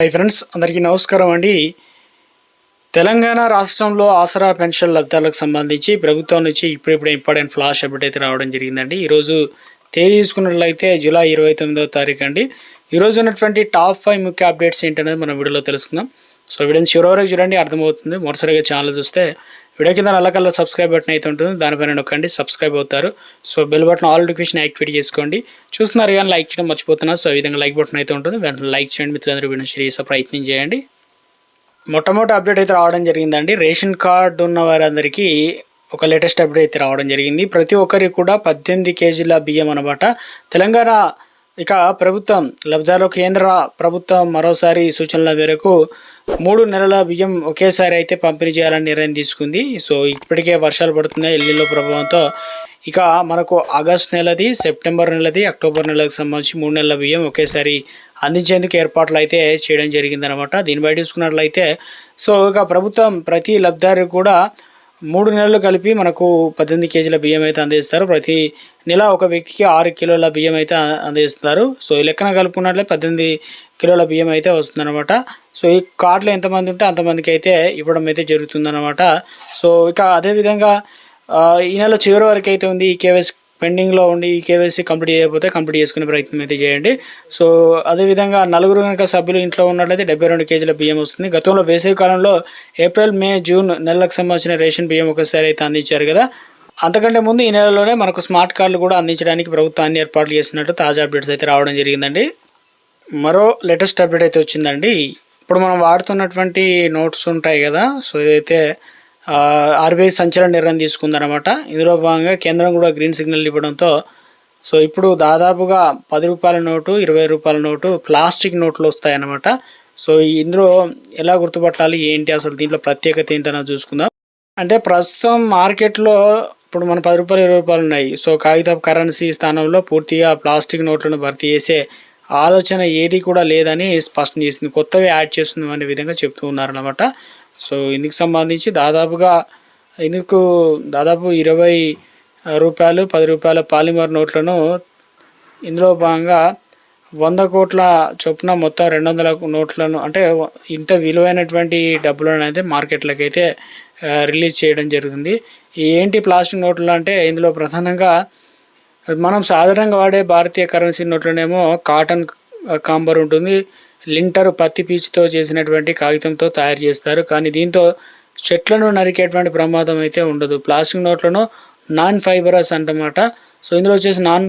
Hi friends, అందరికీ నమస్కారం అండి. తెలంగాణ రాష్ట్రంలో ఆసరా పెన్షన్ లబ్ధాలకు సంబంధించి ప్రభుత్వం నుంచి ఇప్పుడిప్పుడే ఇంపార్టెంట్ ఫ్లాష్ అప్డేట్ అయితే రావడం జరిగిందండి. ఈరోజు తేదీ తీసుకున్నట్లయితే జూలై 29వ తారీఖు అండి. ఈరోజు ఉన్నటువంటి టాప్ 5 ముఖ్య అప్డేట్స్ ఏంటనేది మనం వీడియోలో తెలుసుకుందాం. సో వీడియోని చివరి వరకు చూడండి, అర్థమవుతుంది. మొదటిసారిగా ఛానల్ చూస్తే వీడియో కింద నల్లకల్లా సబ్స్క్రైబ్ బటన్ అయితే ఉంటుంది, దానిపైన నొక్కండి, సబ్స్క్రైబ్ అవుతారు. So bell button all notification activate చేసుకోండి. చూస్తున్నారు కానీ లైక్ చేయడం మర్చిపోతున్నారు. సో ఈ విధంగా లైక్ బటన్ అయితే ఉంటుంది, వెంటనే లైక్ చేయండి. మిత్రులందరూ వీడియో షేర్ చేసే ప్రయత్నం చేయండి. మొట్టమొదటి అప్డేట్ అయితే రావడం జరిగిందండి. రేషన్ కార్డు ఉన్న వారందరికీ ఒక లేటెస్ట్ అప్డేట్ అయితే రావడం జరిగింది. ప్రతి ఒక్కరికి కూడా 18 కేజీల బియ్యం అనమాట. తెలంగాణ ప్రభుత్వం లబ్ధారులకు కేంద్ర ప్రభుత్వం మరోసారి సూచనల మేరకు 3 నెలల బియ్యం ఒకేసారి అయితే పంపిణీ చేయాలని నిర్ణయం తీసుకుంది. సో ఇప్పటికే వర్షాలు పడుతున్నాయి ఎల్నినో ప్రభావంతో. మనకు ఆగస్ట్ నెలది, సెప్టెంబర్ నెలది, అక్టోబర్ నెలకు సంబంధించి 3 నెలల బియ్యం ఒకేసారి అందించేందుకు ఏర్పాట్లు అయితే చేయడం జరిగిందనమాట. దీన్ని బయట చూసుకున్నట్లయితే ప్రభుత్వం ప్రతి లబ్ధారు కూడా 3 నెలలు కలిపి మనకు 18 కేజీల బియ్యం అయితే అందిస్తారు. ప్రతి నెల ఒక వ్యక్తికి 6 కిలోల బియ్యం అయితే అందిస్తారు. సో ఈ లెక్కన కలుపుకున్నట్లయితే 18 కిలోల బియ్యం అయితే వస్తుందన్నమాట. సో ఈ కార్డులో ఎంతమంది ఉంటే అంతమందికి అయితే ఇవ్వడం అయితే జరుగుతుందన్నమాట. సో అదేవిధంగా ఈ నెల చివరి వరకు అయితే ఉంది. ఈ కేవైసీ పెండింగ్లో ఉండి ఈ కేవైసీ కంప్లీట్ చేయకపోతే కంప్లీట్ చేసుకునే ప్రయత్నం అయితే చేయండి. సో అదేవిధంగా నలుగురు కనుక సభ్యులు ఇంట్లో ఉన్నట్లయితే 72 కేజీల బియ్యం వస్తుంది. గతంలో వేసవి కాలంలో ఏప్రిల్, మే, జూన్ నెలలకు సంబంధించిన రేషన్ బియ్యం ఒకసారి అయితే అందించారు కదా. అంతకంటే ముందు ఈ నెలలోనే మనకు స్మార్ట్ కార్డులు కూడా అందించడానికి ప్రభుత్వాన్ని ఏర్పాట్లు చేసినట్టు తాజా అప్డేట్స్ అయితే రావడం జరిగిందండి. మరో లేటెస్ట్ అప్డేట్ అయితే వచ్చిందండి. ఇప్పుడు మనం వాడుతున్నటువంటి నోట్స్ ఉంటాయి కదా, సో ఇదైతే ఆర్బీఐ సంచలన నిర్ణయం తీసుకుందనమాట. ఇందులో భాగంగా కేంద్రం కూడా గ్రీన్ సిగ్నల్ ఇవ్వడంతో సో ఇప్పుడు దాదాపుగా 10 రూపాయల నోటు, 20 రూపాయల నోటు ప్లాస్టిక్ నోట్లు వస్తాయన్నమాట. సో ఇందులో ఎలా గుర్తుపట్టాలి ఏంటి, అసలు దీంట్లో ప్రత్యేకత ఏంటనో చూసుకుందాం. అంటే ప్రస్తుతం మార్కెట్లో ఇప్పుడు మన 10 రూపాయలు, 20 రూపాయలు ఉన్నాయి. సో కాగితపు కరెన్సీ స్థానంలో పూర్తిగా ప్లాస్టిక్ నోట్లను భర్తీ చేసే ఆలోచన ఏది కూడా లేదని స్పష్టం చేసింది. కొత్తవి యాడ్ చేస్తుంది అనే విధంగా చెప్తూ ఉన్నారన్నమాట. సో ఇందుకు సంబంధించి దాదాపు 20 రూపాయలు, 10 రూపాయల పాలిమర్ నోట్లను ఇందులో భాగంగా 100 కోట్ల చొప్పున మొత్తం 200 నోట్లను, అంటే ఇంత విలువైనటువంటి డబ్బులను అయితే మార్కెట్లకు అయితే రిలీజ్ చేయడం జరుగుతుంది. ఏంటి ప్లాస్టిక్ నోట్లు అంటే ఇందులో ప్రధానంగా మనం సాధారణంగా వాడే భారతీయ కరెన్సీ నోట్లనేమో కాటన్ కాంబర్ ఉంటుంది. లింటర్ పత్తి పీచుతో చేసినటువంటి కాగితంతో తయారు చేస్తారు. కానీ దీంతో చెట్లను నరికేటువంటి ప్రమాదం అయితే ఉండదు. ప్లాస్టిక్ నోట్లను నాన్ ఫైబరస్ అంటమాట. సో ఇందులో వచ్చేసి నాన్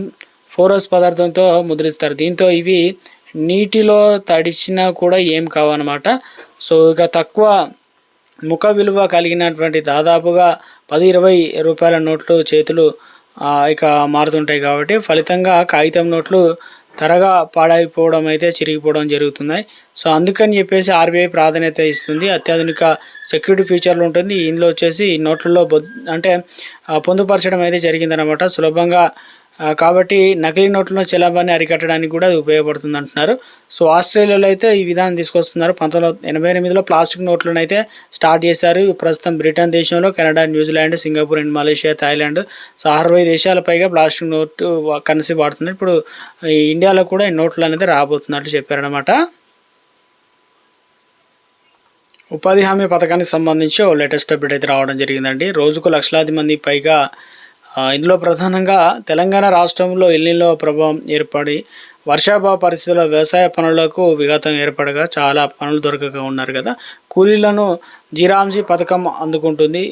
ఫోరస్ పదార్థంతో ముద్రిస్తారు. దీంతో ఇవి నీటిలో తడిచినా కూడా ఏం కావన్నమాట. సో తక్కువ ముఖ విలువ కలిగినటువంటి దాదాపుగా 10-20 రూపాయల నోట్లు చేతులు మారుతుంటాయి. కాబట్టి ఫలితంగా కాగితం నోట్లు త్వరగా పాడైపోవడం అయితే చిరిగిపోవడం జరుగుతున్నాయి. సో అందుకని చెప్పేసి ఆర్బీఐ ప్రాధాన్యత ఇస్తుంది. అత్యాధునిక సెక్యూరిటీ ఫీచర్లు ఉంటుంది. ఇందులో వచ్చేసి నోట్లలో పొందుపరచడం అయితే జరిగిందనమాట సులభంగా. కాబట్టి నకిలీ నోట్లను చెలామణి అరికట్టడానికి కూడా అది ఉపయోగపడుతుంది అంటున్నారు. సో ఆస్ట్రేలియాలో అయితే ఈ విధానం తీసుకొస్తున్నారు. 1988లో ప్లాస్టిక్ నోట్లను అయితే స్టార్ట్ చేశారు. ప్రస్తుతం బ్రిటన్ దేశంలో, Canada, New Zealand, Singapore and Malaysia, Thailand 60 దేశాల పైగా ప్లాస్టిక్ నోటు కరెన్సీ వాడుతున్నారు. ఇప్పుడు ఇండియాలో కూడా ఈ నోట్లు అనేది రాబోతున్నట్లు చెప్పారనమాట. ఉపాధి హామీ పథకానికి సంబంధించి ఓ లేటెస్ట్ అప్డేట్ అయితే రావడం జరిగిందండి. రోజుకు లక్షలాది మంది పైగా ఇందులో ప్రధానంగా తెలంగాణ రాష్ట్రంలో ఎల్నినో ప్రభావం ఏర్పడి వర్షాభావ పరిస్థితుల్లో వ్యవసాయ పనులకు విఘాతం ఏర్పడగా చాలా పనులు దొరకక ఉన్నారు కదా. కూలీలను జీరాంజీ పథకం ఆదుకుంటుంది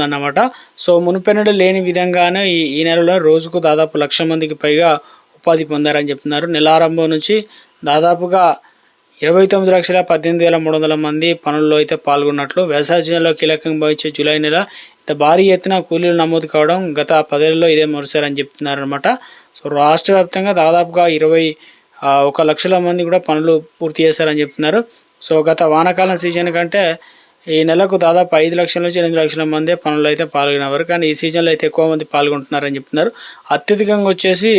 అన్నమాట. సో మునుపెన్నడూ లేని విధంగానే ఈ నెలలో రోజుకు దాదాపు 1,00,000 మందికి పైగా ఉపాధి పొందారని చెప్తున్నారు. నెల ఆరంభం నుంచి దాదాపుగా 29,18,300 మంది పనుల్లో అయితే పాల్గొన్నట్లు, వ్యవసాయ సీజన్లో కీలకంగా భావించే జూలై నెల ఇంత భారీ ఎత్తున కూలీలు నమోదు కావడం గత 10 ఏళ్లలో ఇదే మొదటిసారి చెప్తున్నారనమాట. సో రాష్ట్ర వ్యాప్తంగా దాదాపుగా 21,00,000 మంది కూడా పనులు పూర్తి చేశారని చెప్తున్నారు. సో గత వానాకాలం సీజన్ కంటే ఈ నెలకు దాదాపు 5 లక్షల నుంచి 8 లక్షల మంది పనులు అయితే పాల్గొనేవారు. కానీ ఈ సీజన్లో అయితే ఎక్కువ మంది పాల్గొంటున్నారని చెప్తున్నారు. అత్యధికంగా వచ్చేసి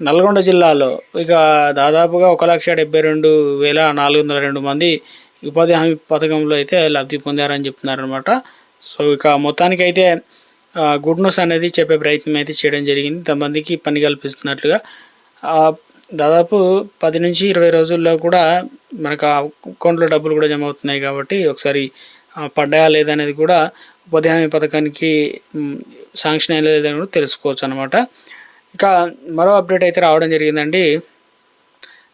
నల్గొండ జిల్లాలో దాదాపుగా 1,72,402 మంది ఉపాధి హామీ పథకంలో అయితే లబ్ధి పొందారని చెప్తున్నారు అనమాట. సో మొత్తానికైతే గుడ్ న్యూస్ అనేది చెప్పే ప్రయత్నం అయితే చేయడం జరిగింది. ఇంతమందికి పని కల్పిస్తున్నట్లుగా దాదాపు 10 నుంచి 20 రోజుల్లో కూడా మనకు ఆ అకౌంట్‌లో డబ్బులు కూడా జమ అవుతున్నాయి కాబట్టి ఒకసారి పడ్డాయా లేదా అనేది కూడా ఉపాధి హామీ పథకానికి శాంక్షన్ అయ్యిందా లేదా అని కూడా తెలుసుకోవచ్చనమాట. ఇక మరో అప్డేట్ అయితే రావడం జరిగిందండి.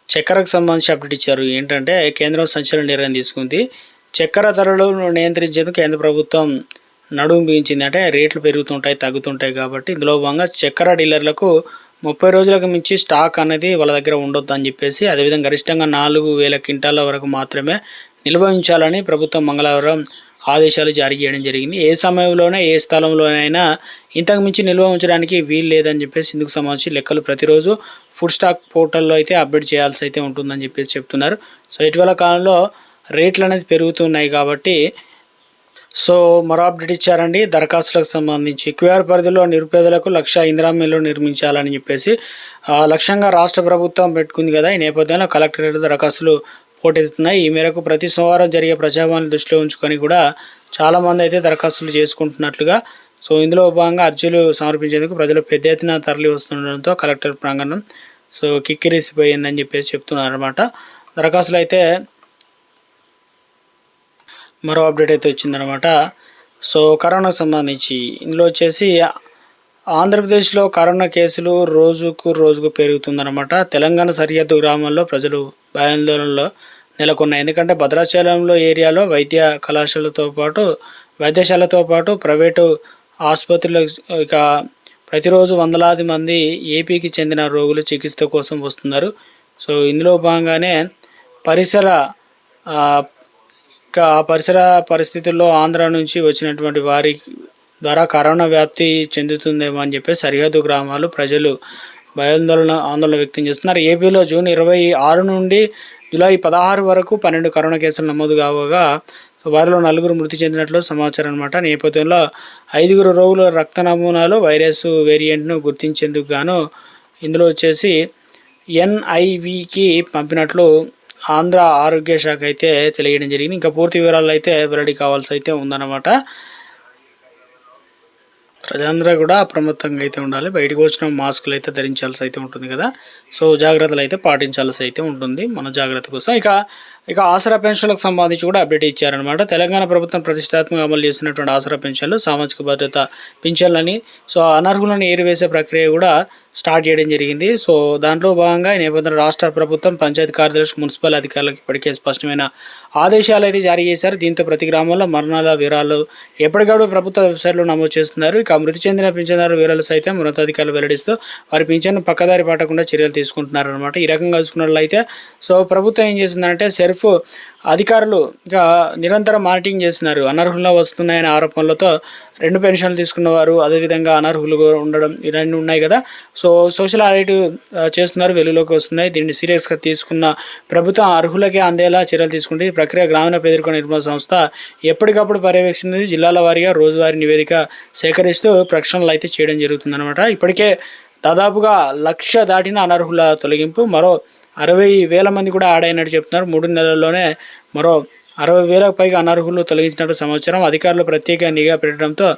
చక్కెరకు సంబంధించి అప్డేట్ ఇచ్చారు. ఏంటంటే కేంద్రం సంచలన నిర్ణయం తీసుకుంది. చక్కెర ధరలను నియంత్రించేందుకు కేంద్ర ప్రభుత్వం నడుము బిగించింది. అంటే రేట్లు పెరుగుతుంటాయి, తగ్గుతుంటాయి కాబట్టి ఇందులో భాగంగా చక్కెర డీలర్లకు 30 రోజులకు మించి స్టాక్ అనేది వాళ్ళ దగ్గర ఉండొద్దు అని చెప్పేసి, అదేవిధంగా గరిష్టంగా 4,000 క్వింటాల వరకు మాత్రమే నిల్వ ఉంచాలని ప్రభుత్వం మంగళవారం ఆదేశాలు జారీ చేయడం జరిగింది. ఏ సమయంలోనే ఏ స్థలంలోనైనా ఇంతకు మించి నిల్వ ఉంచడానికి వీలు లేదని చెప్పేసి ఇందుకు సంబంధించి లెక్కలు ప్రతిరోజు ఫుడ్ స్టాక్ పోర్టల్లో అయితే అప్డేట్ చేయాల్సి అయితే ఉంటుందని చెప్పేసి చెప్తున్నారు. సో ఇటీవల కాలంలో రేట్లు అనేది పెరుగుతున్నాయి కాబట్టి సో మరో అప్డేట్ ఇచ్చారండి. దరఖాస్తులకు సంబంధించి క్యూఆర్ పరిధిలో నిరుపేదలకు 1,00,000 ఇందిరమ్మ ఇళ్లు నిర్మించాలని చెప్పేసి లక్ష్యంగా రాష్ట్ర ప్రభుత్వం పెట్టుకుంది కదా. ఈ నేపథ్యంలో కలెక్టరేట్ దరఖాస్తులు పోటెత్తుతున్నాయి. ఈ మేరకు ప్రతి సోమవారం జరిగే ప్రజావాణిని దృష్టిలో ఉంచుకొని కూడా చాలామంది అయితే దరఖాస్తులు చేసుకుంటున్నట్లుగా, సో ఇందులో భాగంగా అర్జీలు సమర్పించేందుకు ప్రజలు పెద్ద ఎత్తున తరలి వస్తుండడంతో కలెక్టర్ ప్రాంగణం సో కిక్కిరిసిపోయిందని చెప్పేసి చెప్తున్నారు అనమాట. దరఖాస్తులు అయితే మరో అప్డేట్ అయితే వచ్చిందనమాట. సో కరోనాకు సంబంధించి ఇందులో వచ్చేసి ఆంధ్రప్రదేశ్లో కరోనా కేసులు రోజుకు పెరుగుతుందన్నమాట. తెలంగాణ సరిహద్దు గ్రామాల్లో ప్రజలు భయాందోళనలో నెలకొన్నాయి. ఎందుకంటే భద్రాచలంలో ఏరియాలో వైద్యశాలతో పాటు ప్రైవేటు ఆసుపత్రులు ఇక ప్రతిరోజు వందలాది మంది ఏపీకి చెందిన రోగులు చికిత్స కోసం వస్తున్నారు. సో ఇందులో భాగంగానే పరిసర పరిస్థితుల్లో ఆంధ్ర నుంచి వచ్చినటువంటి వారి ద్వారా కరోనా వ్యాప్తి చెందుతుందేమో అని చెప్పి సరిహద్దు గ్రామాలు ప్రజలు ఆందోళన వ్యక్తం చేస్తున్నారు. ఏపీలో జూన్ 26 నుండి జూలై 16 వరకు 12 కరోనా కేసులు నమోదు కావగా వారిలో 4 మృతి చెందినట్లు సమాచారం అనమాట. నేపథ్యంలో 5 రోగుల రక్త నమూనాలు వైరస్ వేరియంట్ను గుర్తించేందుకు గాను ఇందులో వచ్చేసి NIVకి పంపినట్లు ఆంధ్ర ఆరోగ్య శాఖ అయితే తెలియడం జరిగింది. ఇంకా పూర్తి వివరాలు అయితే వెల్లడి కావాల్సి అయితే ఉందన్నమాట. ప్రజలందరూ కూడా అప్రమత్తంగా అయితే ఉండాలి. బయటకు వచ్చిన మాస్కులు అయితే ధరించాల్సి అయితే ఉంటుంది కదా. సో జాగ్రత్తలు అయితే పాటించాల్సి అయితే ఉంటుంది మన జాగ్రత్త కోసం. ఇక ఆసరా పెన్షన్లకు సంబంధించి కూడా అప్డేట్ ఇచ్చారనమాట. తెలంగాణ ప్రభుత్వం ప్రతిష్టాత్మకంగా అమలు చేసినటువంటి ఆసరా పెన్షన్లు, సామాజిక భద్రత పింఛన్లని సో అనర్హులను ఏరివేసే ప్రక్రియ కూడా స్టార్ట్ చేయడం జరిగింది. సో దాంట్లో భాగంగా ఈ నేపథ్యంలో రాష్ట్ర ప్రభుత్వం పంచాయతీ కార్యదర్శి, మున్సిపల్ అధికారులకు ఇప్పటికే స్పష్టమైన ఆదేశాలు అయితే జారీ చేశారు. దీంతో ప్రతి గ్రామంలో మరణాల వివరాలు ఎప్పటికప్పుడు ప్రభుత్వ వెబ్సైట్లో నమోదు చేస్తున్నారు. ఇక మృతి చెందిన పింఛన్దారు వివరాలు సైతం ఉన్నతాధికారులు వెల్లడిస్తూ వారి పింఛన్ను పక్కదారి పట్టకుండా చర్యలు తీసుకుంటున్నారు అనమాట. ఈ రకంగా చూసుకున్నట్లయితే సో ప్రభుత్వం ఏం చేస్తుందంటే అధికారులు ఇంకా నిరంతరం మానిటరింగ్ చేస్తున్నారు. అనర్హుల్లో వస్తున్నాయనే ఆరోపణలతో 2 పెన్షన్లు తీసుకున్న వారు, అదేవిధంగా అనర్హులుగా ఉండడం ఇవన్నీ ఉన్నాయి కదా. సో సోషల్ ఆడిట్ చేస్తున్నారు, వెలుగులోకి వస్తున్నాయి. దీన్ని సీరియస్గా తీసుకున్న ప్రభుత్వం అర్హులకే అందేలా చర్యలు తీసుకుంటే ఈ ప్రక్రియ గ్రామీణ పేదరిక నిర్మూలన సంస్థ ఎప్పటికప్పుడు పర్యవేక్షిస్తుంది. జిల్లాల వారీగా రోజువారీ నివేదిక సేకరిస్తూ ప్రకటనలు అయితే చేయడం జరుగుతుందన్నమాట. ఇప్పటికే దాదాపుగా 1,00,000 దాటిన అనర్హుల తొలగింపు, మరో 60,000 మంది కూడా యాడ్ అయినట్టు చెప్తున్నారు. 3 నెలల్లోనే మరో 60,000కు పైగా అనర్హులు తొలగించినట్టు సమాచారం. అధికారులు ప్రత్యేక నిఘా పెట్టడంతో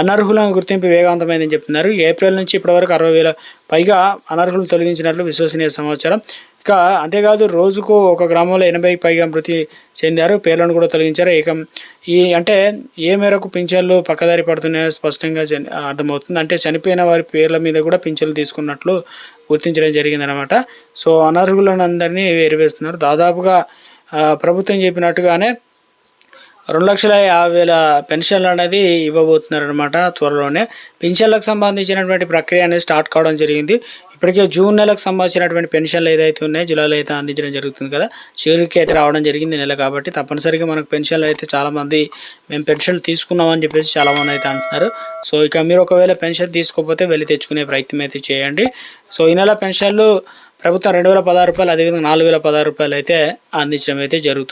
అనర్హుల గుర్తింపు వేగవంతమైందని చెప్తున్నారు. ఏప్రిల్ నుంచి ఇప్పటివరకు 60,000 పైగా అనర్హులు తొలగించినట్లు విశ్వసనీయ సమాచారం. ఇక అంతేకాదు రోజుకు ఒక గ్రామంలో 80కి పైగా మృతి చెందారు. పేర్లను కూడా తొలగించారు. అంటే ఏ మేరకు పింఛన్లు పక్కదారి పడుతున్నాయో స్పష్టంగా అర్థమవుతుంది. అంటే చనిపోయిన వారి పేర్ల మీద కూడా పింఛన్లు తీసుకున్నట్లు గుర్తించడం జరిగిందనమాట. సో అనర్హులను అందరినీ వేరువేస్తున్నారు. దాదాపుగా ప్రభుత్వం చెప్పినట్టుగానే 2,50,000 పెన్షన్లు అనేది ఇవ్వబోతున్నారనమాట త్వరలోనే. పెన్షన్లకు సంబంధించినటువంటి ప్రక్రియ అనేది స్టార్ట్ కావడం జరిగింది. ఇప్పటికే జూన్ నెలకు సంబంధించినటువంటి పెన్షన్లు ఏదైతే ఉన్నాయో జూలైలో అయితే అందించడం జరుగుతుంది కదా. చివరికి అయితే రావడం జరిగింది నెల కాబట్టి తప్పనిసరిగా మనకు పెన్షన్లు అయితే చాలామంది మేము పెన్షన్లు తీసుకున్నామని చెప్పేసి చాలామంది అయితే అంటున్నారు. సో ఇక మీరు ఒకవేళ పెన్షన్ తీసుకోకపోతే వెళ్ళి తెచ్చుకునే ప్రయత్నం అయితే చేయండి. సో ఈ నెల పెన్షన్లు ప్రభుత్వం 2,016 రూపాయలు, అదేవిధంగా 4,016 రూపాయలు అయితే అందించడం అయితే జరుగుతుంది.